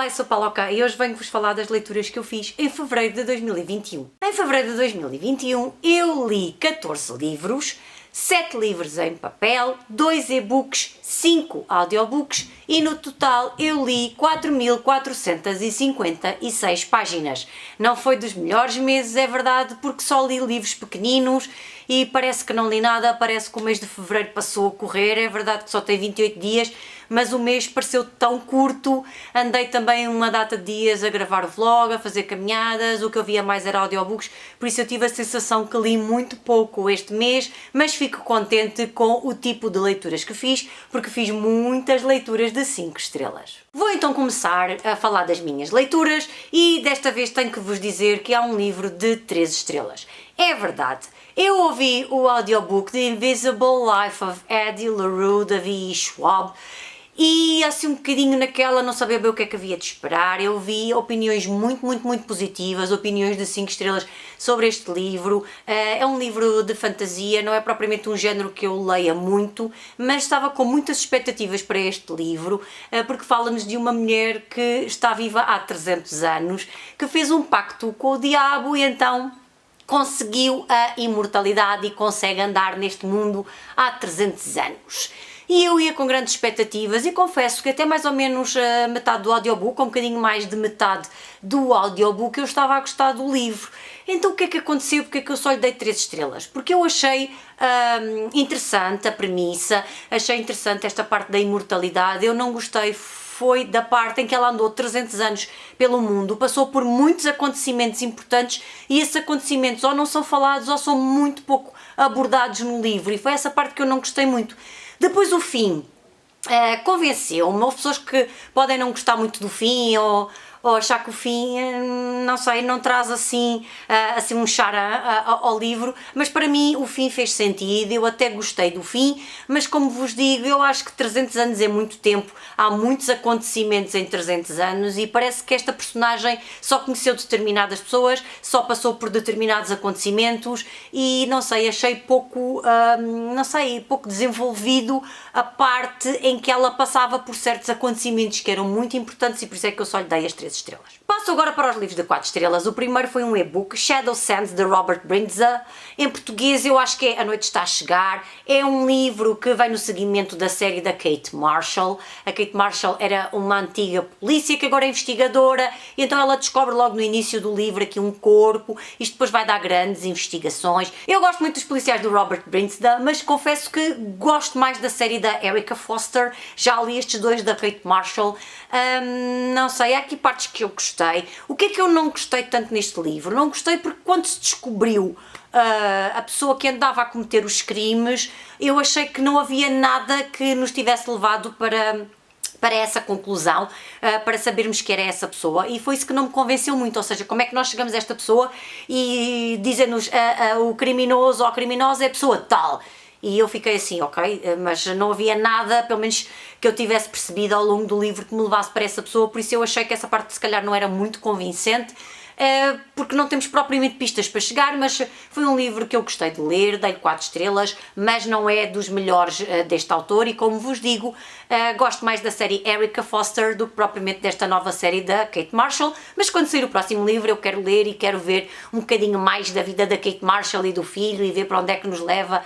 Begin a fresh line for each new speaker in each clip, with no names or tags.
Olá, eu sou a Paloca e hoje venho-vos falar das leituras que eu fiz em fevereiro de 2021. Em fevereiro de 2021 eu li 14 livros, 7 livros em papel, 2 e-books, 5 audiobooks e no total eu li 4.456 páginas. Não foi dos melhores meses, é verdade, porque só li livros pequeninos e parece que não li nada, parece que o mês de fevereiro passou a correr, é verdade que só tem 28 dias, mas o mês pareceu tão curto. Andei também uma data de dias a gravar vlog, a fazer caminhadas, o que eu via mais era audiobooks, por isso eu tive a sensação que li muito pouco este mês, mas fico contente com o tipo de leituras que fiz, porque fiz muitas leituras de 5 estrelas. Vou então começar a falar das minhas leituras e desta vez tenho que vos dizer que há um livro de 3 estrelas. É verdade, eu ouvi o audiobook The Invisible Life of Eddie LaRue, da V.E. Schwab, e assim um bocadinho naquela, não sabia bem o que é que havia de esperar. Eu vi opiniões muito positivas, opiniões de 5 estrelas sobre este livro. É um livro de fantasia, não é propriamente um género que eu leia muito, mas estava com muitas expectativas para este livro, porque fala-nos de uma mulher que está viva há 300 anos, que fez um pacto com o diabo e então conseguiu a imortalidade e consegue andar neste mundo há 300 anos. E eu ia com grandes expectativas e confesso que até mais ou menos a metade do audiobook, ou um bocadinho mais de metade do audiobook, eu estava a gostar do livro. Então o que é que aconteceu? Porque é que eu só lhe dei 3 estrelas? Porque eu achei interessante a premissa, achei interessante esta parte da imortalidade, eu não gostei foi da parte em que ela andou 300 anos pelo mundo, passou por muitos acontecimentos importantes e esses acontecimentos ou não são falados ou são muito pouco abordados no livro, e foi essa parte que eu não gostei muito. Depois o fim convenceu-me. Houve pessoas que podem não gostar muito do fim ou achar que o fim, não sei, não traz assim um charme ao livro, mas para mim o fim fez sentido, eu até gostei do fim, mas como vos digo, eu acho que 300 anos é muito tempo, há muitos acontecimentos em 300 anos e parece que esta personagem só conheceu determinadas pessoas, só passou por determinados acontecimentos e não sei, achei pouco, pouco desenvolvido a parte em que ela passava por certos acontecimentos que eram muito importantes e por isso é que eu só lhe dei as 3 estrelas. Passo agora para os livros de 4 estrelas. O primeiro foi um e-book, Shadow Sands, de Robert Brindza. Em português eu acho que é A Noite Está a Chegar. É um livro que vem no seguimento da série da Kate Marshall. A Kate Marshall era uma antiga polícia que agora é investigadora, e então ela descobre logo no início do livro aqui um corpo. Isto depois vai dar grandes investigações. Eu gosto muito dos policiais do Robert Brindza, mas confesso que gosto mais da série da Erica Foster. Já li estes dois da Kate Marshall. Não sei, há aqui partes que eu gostei. O que é que eu não gostei tanto neste livro? Não gostei porque quando se descobriu a pessoa que andava a cometer os crimes, eu achei que não havia nada que nos tivesse levado para essa conclusão, para sabermos que era essa pessoa, e foi isso que não me convenceu muito. Ou seja, como é que nós chegamos a esta pessoa e dizem-nos o criminoso ou a criminosa é a pessoa tal? E eu fiquei assim, ok, mas não havia nada, pelo menos que eu tivesse percebido ao longo do livro, que me levasse para essa pessoa, por isso eu achei que essa parte se calhar não era muito convincente, porque não temos propriamente pistas para chegar, mas foi um livro que eu gostei de ler, dei-lhe 4 estrelas, mas não é dos melhores deste autor, e como vos digo, gosto mais da série Erica Foster do que propriamente desta nova série da Kate Marshall, mas quando sair o próximo livro eu quero ler e quero ver um bocadinho mais da vida da Kate Marshall e do filho e ver para onde é que nos leva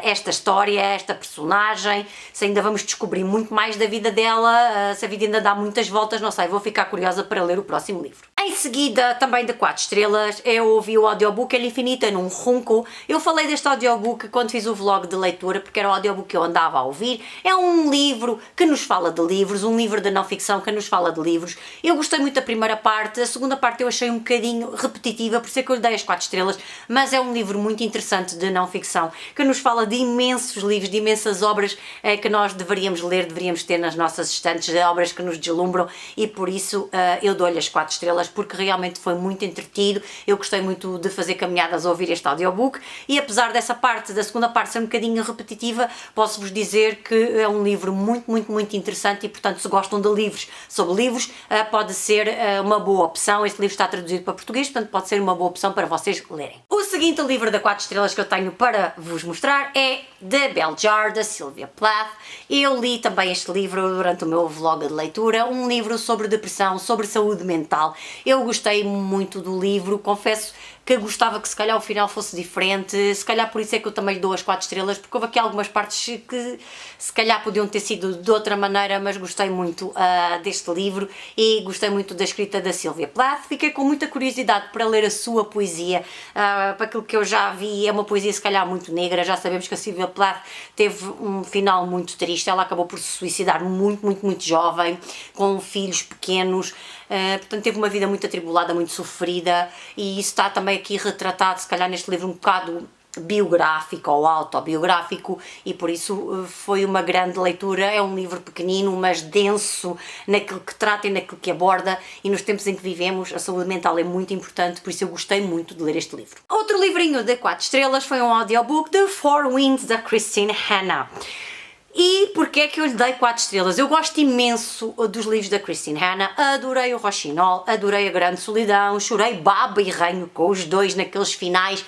esta história, esta personagem, se ainda vamos descobrir muito mais da vida dela, se a vida ainda dá muitas voltas, não sei, vou ficar curiosa para ler o próximo livro. Em seguida, também de 4 estrelas, eu ouvi o audiobook El Infinita num Ronco. Eu falei deste audiobook quando fiz o vlog de leitura, porque era o audiobook que eu andava a ouvir. É um livro que nos fala de livros, um livro de não ficção que nos fala de livros. Eu gostei muito da primeira parte, a segunda parte eu achei um bocadinho repetitiva, por isso é que eu lhe dei as 4 estrelas, mas é um livro muito interessante de não ficção, que nos fala de imensos livros, de imensas obras que nós deveríamos ler, deveríamos ter nas nossas estantes, de obras que nos deslumbram, e por isso eu dou-lhe as 4 estrelas, porque realmente foi muito entretido. Eu gostei muito de fazer caminhadas a ouvir este audiobook e apesar dessa parte, da segunda parte ser um bocadinho repetitiva, posso-vos dizer que é um livro muito interessante e portanto se gostam de livros sobre livros, pode ser uma boa opção. Este livro está traduzido para português, portanto pode ser uma boa opção para vocês lerem. O seguinte livro da 4 estrelas que eu tenho para vos mostrar é The Bell Jar, da Sylvia Plath. Eu li também este livro durante o meu vlog de leitura, um livro sobre depressão, sobre saúde mental. Eu gostei muito do livro, confesso que gostava que se calhar o final fosse diferente, se calhar por isso é que eu também lhe dou as 4 estrelas, porque houve aqui algumas partes que se calhar podiam ter sido de outra maneira, mas gostei muito deste livro e gostei muito da escrita da Sylvia Plath. Fiquei com muita curiosidade para ler a sua poesia, para aquilo que eu já vi, é uma poesia se calhar muito negra. Já sabemos que a Sylvia Plath teve um final muito triste, ela acabou por se suicidar muito jovem, com filhos pequenos. Portanto teve uma vida muito atribulada, muito sofrida, e isso está também aqui retratado se calhar neste livro um bocado biográfico ou autobiográfico, e por isso foi uma grande leitura. É um livro pequenino, mas denso naquilo que trata e naquilo que aborda, e nos tempos em que vivemos a saúde mental é muito importante, por isso eu gostei muito de ler este livro. Outro livrinho de 4 estrelas foi um audiobook de Four Winds, da Christine Hanna. E porquê é que eu lhe dei 4 estrelas? Eu gosto imenso dos livros da Christine Hanna, adorei o Rochinol, adorei a Grande Solidão, chorei baba e ranho com os dois naqueles finais,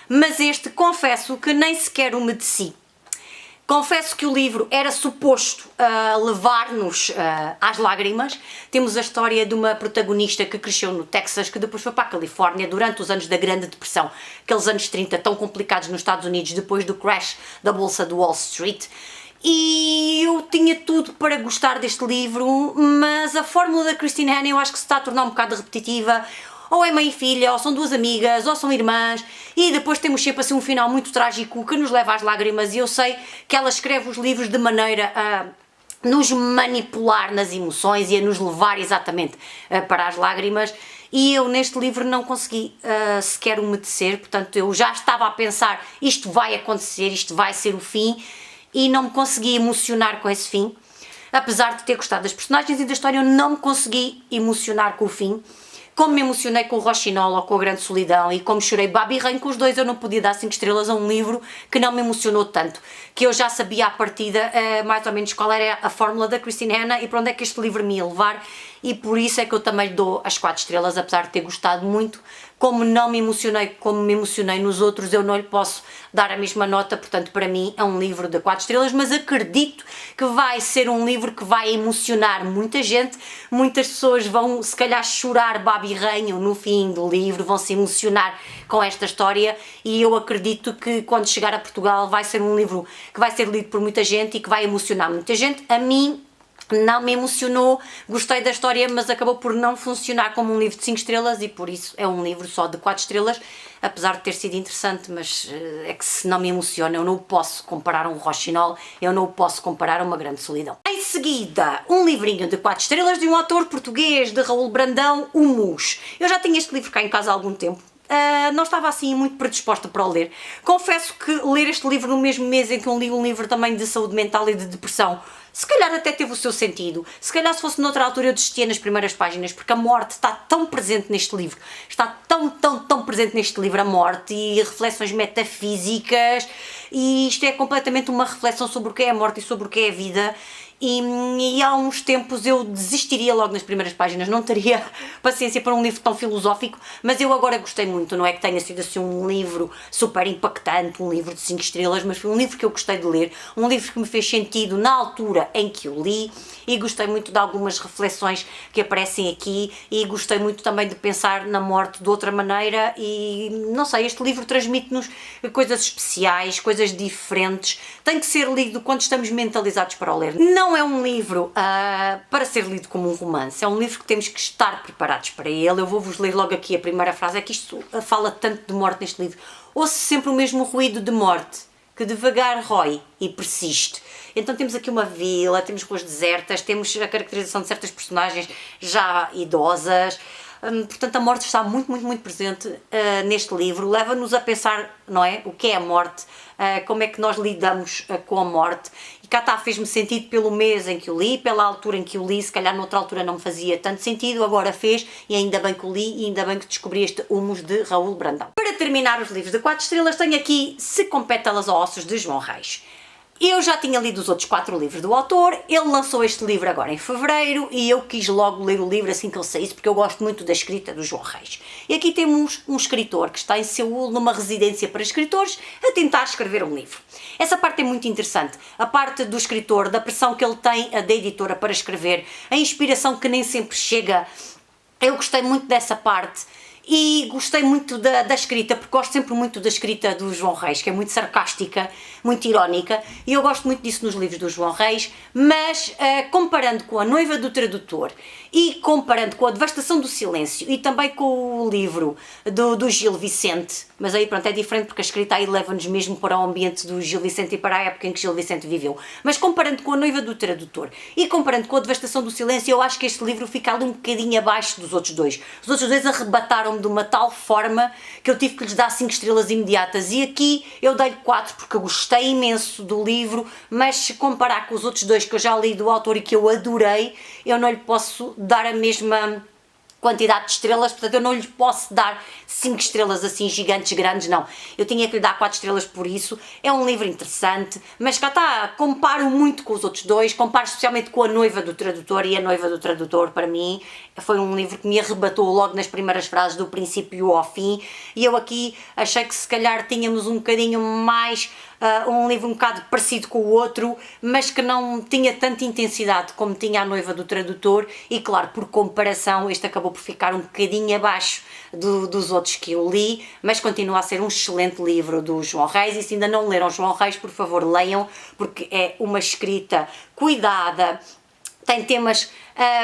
mas este confesso que nem sequer o medeci. Confesso que o livro era suposto levar-nos às lágrimas. Temos a história de uma protagonista que cresceu no Texas, que depois foi para a Califórnia durante os anos da Grande Depressão, aqueles anos 30 tão complicados nos Estados Unidos depois do crash da Bolsa de Wall Street. E eu tinha tudo para gostar deste livro, mas a fórmula da Christine Hanna eu acho que se está a tornar um bocado repetitiva. Ou é mãe e filha, ou são duas amigas, ou são irmãs, e depois temos sempre assim um final muito trágico que nos leva às lágrimas. E eu sei que ela escreve os livros de maneira a nos manipular nas emoções e a nos levar exatamente para as lágrimas, e eu neste livro não consegui sequer umedecer. Portanto eu já estava a pensar, isto vai acontecer, isto vai ser o fim, e não me consegui emocionar com esse fim. Apesar de ter gostado das personagens e da história, eu não me consegui emocionar com o fim. Como me emocionei com o Rochinol ou com a Grande Solidão, e como chorei baba e ranho com os dois, eu não podia dar 5 estrelas a um livro que não me emocionou tanto, que eu já sabia à partida mais ou menos qual era a fórmula da Christine Hanna e para onde é que este livro me ia levar, e por isso é que eu também lhe dou as 4 estrelas, apesar de ter gostado muito. Como não me emocionei como me emocionei nos outros, eu não lhe posso dar a mesma nota. Portanto, para mim é um livro de 4 estrelas, mas acredito que vai ser um livro que vai emocionar muita gente. Muitas pessoas vão se calhar chorar baba e ranho no fim do livro, vão se emocionar com esta história, e eu acredito que quando chegar a Portugal vai ser um livro que vai ser lido por muita gente e que vai emocionar muita gente. A mim não me emocionou, gostei da história, mas acabou por não funcionar como um livro de 5 estrelas, e por isso é um livro só de 4 estrelas, apesar de ter sido interessante. Mas é que se não me emociona, eu não o posso comparar a um Rochinol, eu não o posso comparar a uma Grande Solidão. Em seguida, um livrinho de 4 estrelas de um autor português, de Raul Brandão, O Mus. Eu já tinha este livro cá em casa há algum tempo. Não estava assim muito predisposta para o ler. Confesso que ler este livro no mesmo mês em que eu li um livro também de saúde mental e de depressão, se calhar até teve o seu sentido. Se calhar se fosse noutra altura eu desistia nas primeiras páginas, porque a morte está tão presente neste livro, está tão presente neste livro, a morte e reflexões metafísicas, e isto é completamente uma reflexão sobre o que é a morte e sobre o que é a vida. E há uns tempos eu desistiria logo nas primeiras páginas, não teria paciência para um livro tão filosófico, mas eu agora gostei muito. Não é que tenha sido assim um livro super impactante, um livro de 5 estrelas, mas foi um livro que eu gostei de ler, um livro que me fez sentido na altura em que o li, e gostei muito de algumas reflexões que aparecem aqui, e gostei muito também de pensar na morte de outra maneira. E não sei, este livro transmite-nos coisas especiais, coisas diferentes, tem que ser lido quando estamos mentalizados para o ler. Não é um livro para ser lido como um romance, é um livro que temos que estar preparados para ele. Eu vou-vos ler logo aqui a primeira frase, é que isto fala tanto de morte neste livro. Ouço sempre o mesmo ruído de morte, que devagar rói e persiste. Então temos aqui uma vila, temos ruas desertas, temos a caracterização de certas personagens já idosas, Portanto, a morte está muito, muito, muito presente neste livro, leva-nos a pensar, não é, o que é a morte, como é que nós lidamos com a morte. E cá está, fez-me sentido pelo mês em que o li, pela altura em que o li, se calhar noutra altura não me fazia tanto sentido, agora fez, e ainda bem que o li, e ainda bem que descobri este Humus de Raul Brandão. Para terminar os livros de 4 estrelas, tenho aqui Se com Pétalas ou Ossos, de João Reis. Eu já tinha lido os outros 4 livros do autor, ele lançou este livro agora em fevereiro e eu quis logo ler o livro assim que ele saísse, porque eu gosto muito da escrita do João Reis. E aqui temos um escritor que está em Seul, numa residência para escritores, a tentar escrever um livro. Essa parte é muito interessante, a parte do escritor, da pressão que ele tem da editora para escrever, a inspiração que nem sempre chega. Eu gostei muito dessa parte. E gostei muito da escrita, porque gosto sempre muito da escrita do João Reis, que é muito sarcástica, muito irónica, e eu gosto muito disso nos livros do João Reis, mas comparando com A Noiva do Tradutor e comparando com A Devastação do Silêncio e também com o livro do Gil Vicente, mas aí pronto, é diferente porque a escrita aí leva-nos mesmo para o ambiente do Gil Vicente e para a época em que Gil Vicente viveu, mas comparando com A Noiva do Tradutor e comparando com A Devastação do Silêncio, eu acho que este livro fica ali um bocadinho abaixo dos outros dois. Os outros dois arrebataram de uma tal forma que eu tive que lhes dar 5 estrelas imediatas, e aqui eu dei-lhe 4 porque eu gostei imenso do livro, mas se comparar com os outros dois que eu já li do autor e que eu adorei, eu não lhe posso dar a mesma quantidade de estrelas, portanto eu não lhe posso dar 5 estrelas assim gigantes, grandes, não. Eu tinha que lhe dar 4 estrelas por isso. É um livro interessante, mas cá está, comparo muito com os outros dois, comparo especialmente com A Noiva do Tradutor, e A Noiva do Tradutor para mim foi um livro que me arrebatou logo nas primeiras frases, do princípio ao fim, e eu aqui achei que se calhar tínhamos um bocadinho mais um livro um bocado parecido com o outro, mas que não tinha tanta intensidade como tinha A Noiva do Tradutor, e claro, por comparação este acabou por ficar um bocadinho abaixo dos outros que eu li, mas continua a ser um excelente livro do João Reis, e se ainda não leram João Reis, por favor leiam, porque é uma escrita cuidada, tem temas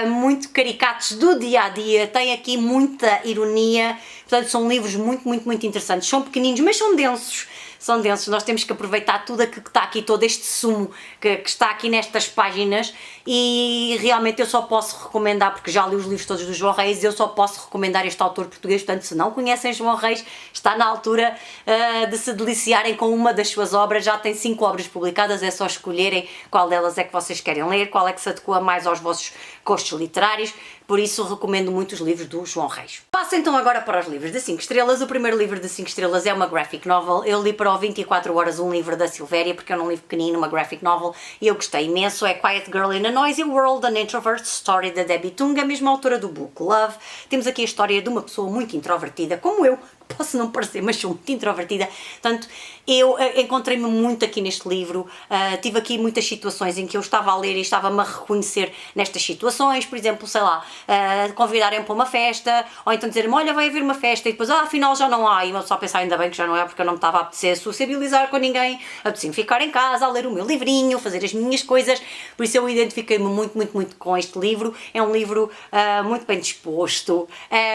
muito caricatos do dia-a-dia, tem aqui muita ironia, portanto são livros muito, muito, muito interessantes, são pequeninos, mas são densos. São densos, nós temos que aproveitar tudo aquilo que está aqui, todo este sumo que está aqui nestas páginas, e realmente eu só posso recomendar, porque já li os livros todos do João Reis, eu só posso recomendar este autor português, portanto se não conhecem João Reis, está na altura de se deliciarem com uma das suas obras, já tem 5 obras publicadas, é só escolherem qual delas é que vocês querem ler, qual é que se adequa mais aos vossos gostos literários, por isso recomendo muito os livros do João Reis. Passo então agora para os livros de 5 estrelas, o primeiro livro de 5 estrelas é uma graphic novel, eu li para o 24 horas um livro da Silvéria, porque é um livro pequenino, uma graphic novel, e eu gostei imenso, é Quiet Girl in a Noisy World, an Introvert Story da Debbie Tung, a mesma autora do book Love. Temos aqui a história de uma pessoa muito introvertida, como eu, posso não parecer, mas sou muito introvertida, portanto eu encontrei-me muito aqui neste livro, tive aqui muitas situações em que eu estava a ler e estava-me a reconhecer nestas situações, por exemplo, sei lá, convidarem-me para uma festa, ou então dizerem-me, olha, vai haver uma festa, e depois, afinal já não há, e eu só pensar, ainda bem que já não é, porque eu não me estava a apetecer sociabilizar com ninguém, apetecia ficar em casa, a ler o meu livrinho, fazer as minhas coisas, por isso eu identifiquei-me muito, muito, muito com este livro, é um livro muito bem disposto,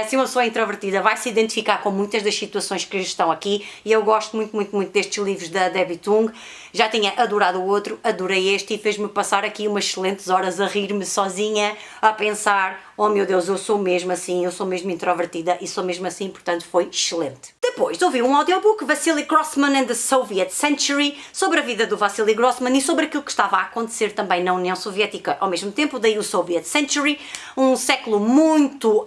se uma pessoa é introvertida vai se identificar com muitas das situações que estão aqui, e eu gosto muito, muito, muito destes livros da Debbie Tung, já tinha adorado o outro, adorei este, e fez-me passar aqui umas excelentes horas a rir-me sozinha, a pensar, oh meu Deus, eu sou mesmo assim, eu sou mesmo introvertida e sou mesmo assim, portanto foi excelente. Depois ouvi um audiobook, Vasily Grossman and the Soviet Century, sobre a vida do Vasily Grossman e sobre aquilo que estava a acontecer também na União Soviética ao mesmo tempo, daí o Soviet Century, um século muito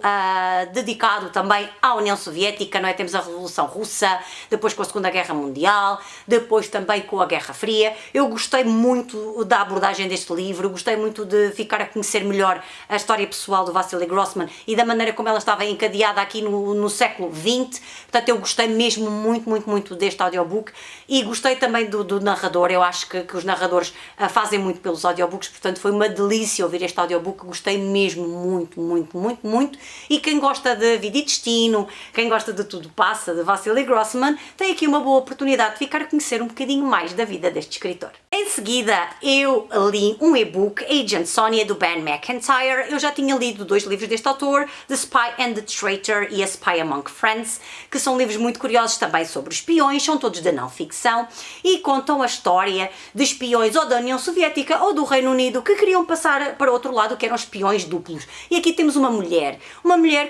dedicado também à União Soviética, não é? Temos a Revolução Russa, depois com a Segunda Guerra Mundial, depois também com a Guerra Fria. Eu gostei muito da abordagem deste livro, gostei muito de ficar a conhecer melhor a história pessoal do Vasily Grossman e da maneira como ela estava encadeada aqui no século XX, portanto eu gostei mesmo muito, muito, muito deste audiobook, e gostei também do narrador. Eu acho que os narradores fazem muito pelos audiobooks, portanto foi uma delícia ouvir este audiobook, gostei mesmo muito, muito, muito, muito, e quem gosta de Vida e Destino, quem gosta de Tudo Passa, de Vasily Grossman, tem aqui uma boa oportunidade de ficar a conhecer um bocadinho mais da vida deste escritor. Em Em seguida, eu li um e-book, Agent Sonia, do Ben McIntyre. Eu já tinha lido 2 livros deste autor, The Spy and the Traitor e A Spy Among Friends, que são livros muito curiosos também sobre espiões, são todos da não-ficção e contam a história de espiões ou da União Soviética ou do Reino Unido que queriam passar para outro lado, que eram espiões duplos. E aqui temos uma mulher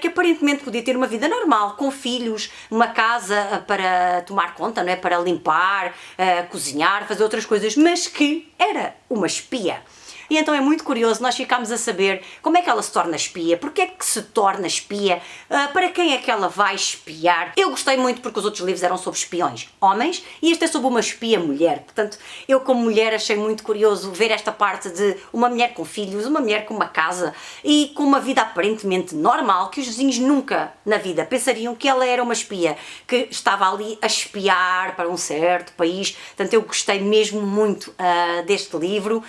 que aparentemente podia ter uma vida normal, com filhos, uma casa para tomar conta, não é? Para limpar, cozinhar, fazer outras coisas, mas que era uma espia. E então é muito curioso, nós ficámos a saber como é que ela se torna espia, porque é que se torna espia, para quem é que ela vai espiar. Eu gostei muito porque os outros livros eram sobre espiões homens e este é sobre uma espia mulher, portanto eu como mulher achei muito curioso ver esta parte de uma mulher com filhos, uma mulher com uma casa e com uma vida aparentemente normal, que os vizinhos nunca na vida pensariam que ela era uma espia, que estava ali a espiar para um certo país. Portanto eu gostei mesmo muito deste livro,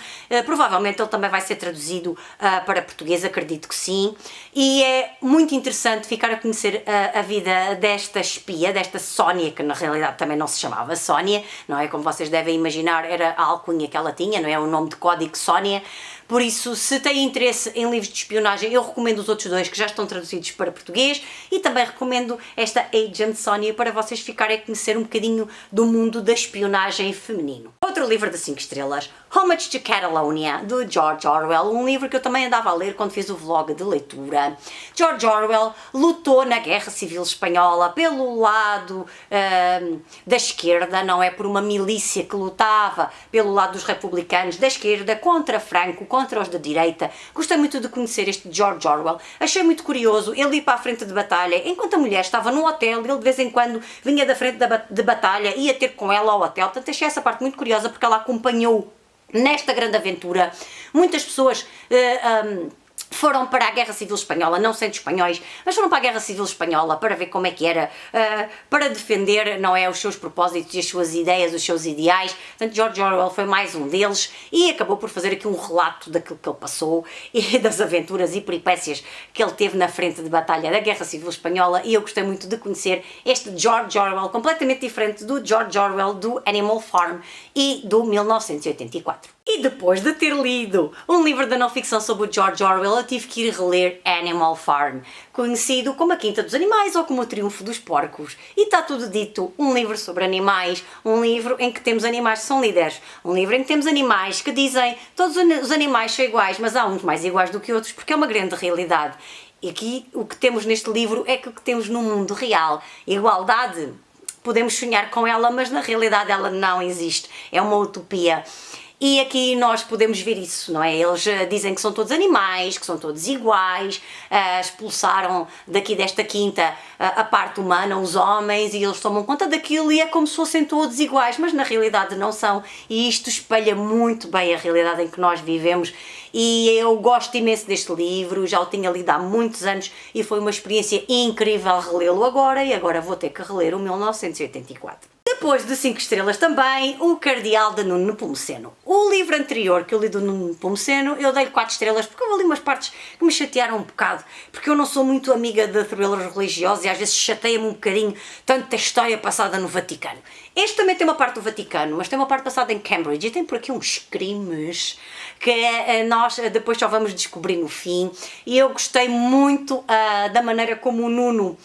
provavelmente ele também vai ser traduzido para português, acredito que sim, e é muito interessante ficar a conhecer a vida desta espia, desta Sónia, que na realidade também não se chamava Sónia, não é? Como vocês devem imaginar, era a alcunha que ela tinha, não é? O nome de código Sónia. Por isso, se têm interesse em livros de espionagem, eu recomendo os outros 2 que já estão traduzidos para português e também recomendo esta Agent Sonia para vocês ficarem a conhecer um bocadinho do mundo da espionagem feminino. Outro livro de 5 estrelas, Homage to Catalonia, de George Orwell, um livro que eu também andava a ler quando fiz o vlog de leitura. George Orwell lutou na Guerra Civil Espanhola pelo lado da esquerda, não é? Por uma milícia que lutava pelo lado dos republicanos, da esquerda, contra Franco, contra os da direita. Gostei muito de conhecer este George Orwell, achei muito curioso ele ir para a frente de batalha, enquanto a mulher estava no hotel, ele de vez em quando vinha da frente de batalha, ia ter com ela ao hotel. Portanto achei essa parte muito curiosa porque ela acompanhou nesta grande aventura muitas pessoas foram para a Guerra Civil Espanhola, não sendo espanhóis, mas foram para a Guerra Civil Espanhola para ver como é que era, para defender, não é, os seus propósitos e as suas ideias, os seus ideais. Portanto, George Orwell foi mais um deles e acabou por fazer aqui um relato daquilo que ele passou e das aventuras e peripécias que ele teve na frente de batalha da Guerra Civil Espanhola, e eu gostei muito de conhecer este George Orwell, completamente diferente do George Orwell do Animal Farm e do 1984. E depois de ter lido um livro da não-ficção sobre o George Orwell, eu tive que ir reler Animal Farm, conhecido como A Quinta dos Animais ou como O Triunfo dos Porcos. E está tudo dito, um livro sobre animais, um livro em que temos animais que são líderes, um livro em que temos animais que dizem todos os animais são iguais, mas há uns mais iguais do que outros, porque é uma grande realidade. E aqui o que temos neste livro é que o que temos no mundo real. Igualdade, podemos sonhar com ela, mas na realidade ela não existe, é uma utopia. E aqui nós podemos ver isso, não é? Eles dizem que são todos animais, que são todos iguais, expulsaram daqui desta quinta a parte humana, os homens, e eles tomam conta daquilo e é como se fossem todos iguais, mas na realidade não são, e isto espelha muito bem a realidade em que nós vivemos. E eu gosto imenso deste livro, já o tinha lido há muitos anos e foi uma experiência incrível relê-lo agora, e agora vou ter que reler o 1984. Depois de 5 estrelas também, O Cardeal de Nuno Nepomuceno. O livro anterior que eu li do Nuno Nepomuceno, eu dei-lhe 4 estrelas porque eu li umas partes que me chatearam um bocado, porque eu não sou muito amiga de thrillers religiosos e às vezes chateia-me um bocadinho tanta história passada no Vaticano. Este também tem uma parte do Vaticano, mas tem uma parte passada em Cambridge e tem por aqui uns crimes que nós depois só vamos descobrir no fim, e eu gostei muito da maneira como o Nuno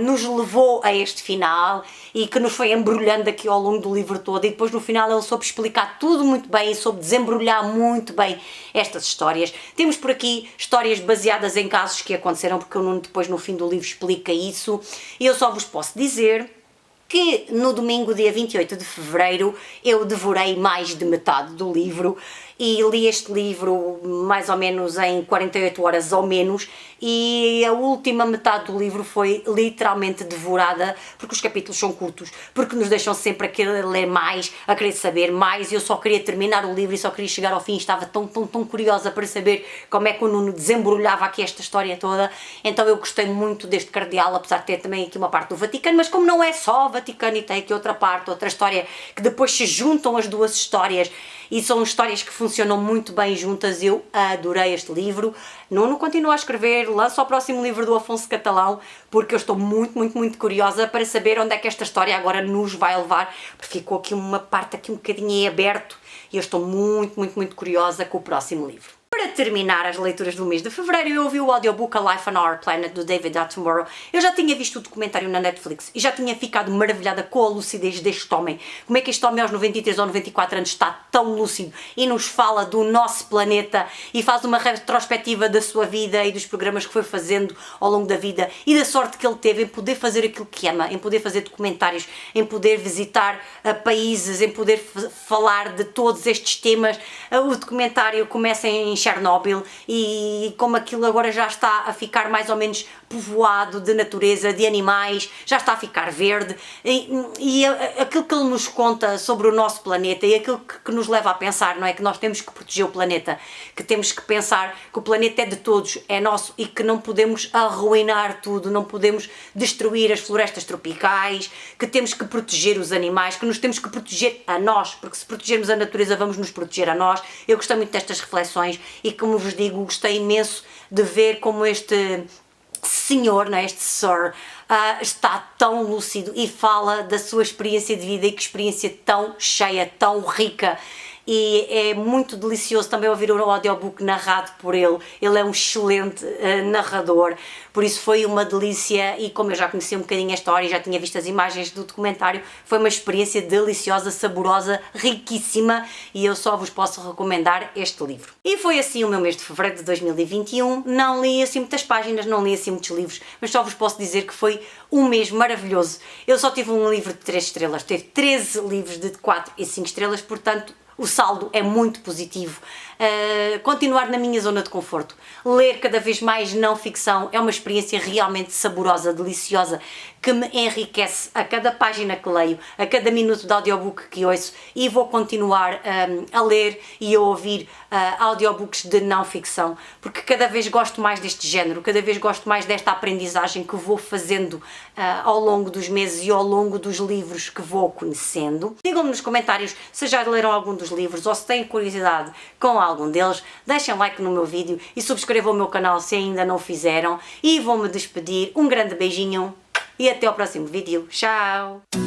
nos levou a este final e que nos foi embrulhando aqui ao longo do livro todo, e depois no final ele soube explicar tudo muito bem e soube desembrulhar muito bem estas histórias. Temos por aqui histórias baseadas em casos que aconteceram, porque o Nuno depois no fim do livro explica isso, e eu só vos posso dizer que no domingo, dia 28 de fevereiro, eu devorei mais de metade do livro e li este livro mais ou menos em 48 horas ou menos, e a última metade do livro foi literalmente devorada, porque os capítulos são curtos, porque nos deixam sempre a querer ler mais, a querer saber mais, e eu só queria terminar o livro e só queria chegar ao fim, estava tão curiosa para saber como é que o Nuno desembrulhava aqui esta história toda. Então eu gostei muito deste Cardeal, apesar de ter também aqui uma parte do Vaticano, mas como não é só Vaticano e tem aqui outra parte, outra história, que depois se juntam as duas histórias e são histórias que funcionam muito bem juntas. Eu adorei este livro. Nuno continua a escrever, lança o próximo livro do Afonso Catalão, porque eu estou muito curiosa para saber onde é que esta história agora nos vai levar, porque ficou aqui uma parte aqui um bocadinho em aberto e eu estou muito curiosa com o próximo livro. Para terminar as leituras do mês de fevereiro, eu ouvi o audiobook A Life on Our Planet, do David Attenborough. Eu já tinha visto o documentário na Netflix e já tinha ficado maravilhada com a lucidez deste homem. Como é que este homem aos 93 ou 94 anos está tão lúcido e nos fala do nosso planeta e faz uma retrospectiva da sua vida e dos programas que foi fazendo ao longo da vida e da sorte que ele teve em poder fazer aquilo que ama, em poder fazer documentários, em poder visitar países, em poder falar de todos estes temas. O documentário começa em Chernobyl e como aquilo agora já está a ficar mais ou menos povoado de natureza, de animais, já está a ficar verde e aquilo que ele nos conta sobre o nosso planeta e aquilo que nos leva a pensar, não é? Que nós temos que proteger o planeta, que temos que pensar que o planeta é de todos, é nosso e que não podemos arruinar tudo, não podemos destruir as florestas tropicais, que temos que proteger os animais, que nos temos que proteger a nós, porque se protegermos a natureza vamos nos proteger a nós. Eu gostei muito destas reflexões e, como vos digo, gostei imenso de ver como este senhor, não é? Este Sir, está tão lúcido e fala da sua experiência de vida, e que experiência tão cheia, tão rica. E é muito delicioso também ouvir o audiobook narrado por ele. Ele é um excelente narrador, por isso foi uma delícia. E como eu já conhecia um bocadinho a história e já tinha visto as imagens do documentário, foi uma experiência deliciosa, saborosa, riquíssima, e eu só vos posso recomendar este livro. E foi assim o meu mês de fevereiro de 2021. Não li assim muitas páginas, não li assim muitos livros, mas só vos posso dizer que foi um mês maravilhoso. Eu só tive um livro de 3 estrelas, teve 13 livros de 4 e 5 estrelas, portanto o saldo é muito positivo. Continuar na minha zona de conforto, ler cada vez mais não ficção é uma experiência realmente saborosa, deliciosa, que me enriquece a cada página que leio, a cada minuto de audiobook que ouço, e vou continuar a ler e a ouvir audiobooks de não ficção, porque cada vez gosto mais deste género, cada vez gosto mais desta aprendizagem que vou fazendo ao longo dos meses e ao longo dos livros que vou conhecendo. Digam-me nos comentários se já leram algum dos livros ou se têm curiosidade com algum deles. Deixem like no meu vídeo e subscrevam o meu canal se ainda não o fizeram, e vou-me despedir. Um grande beijinho e até ao próximo vídeo. Tchau!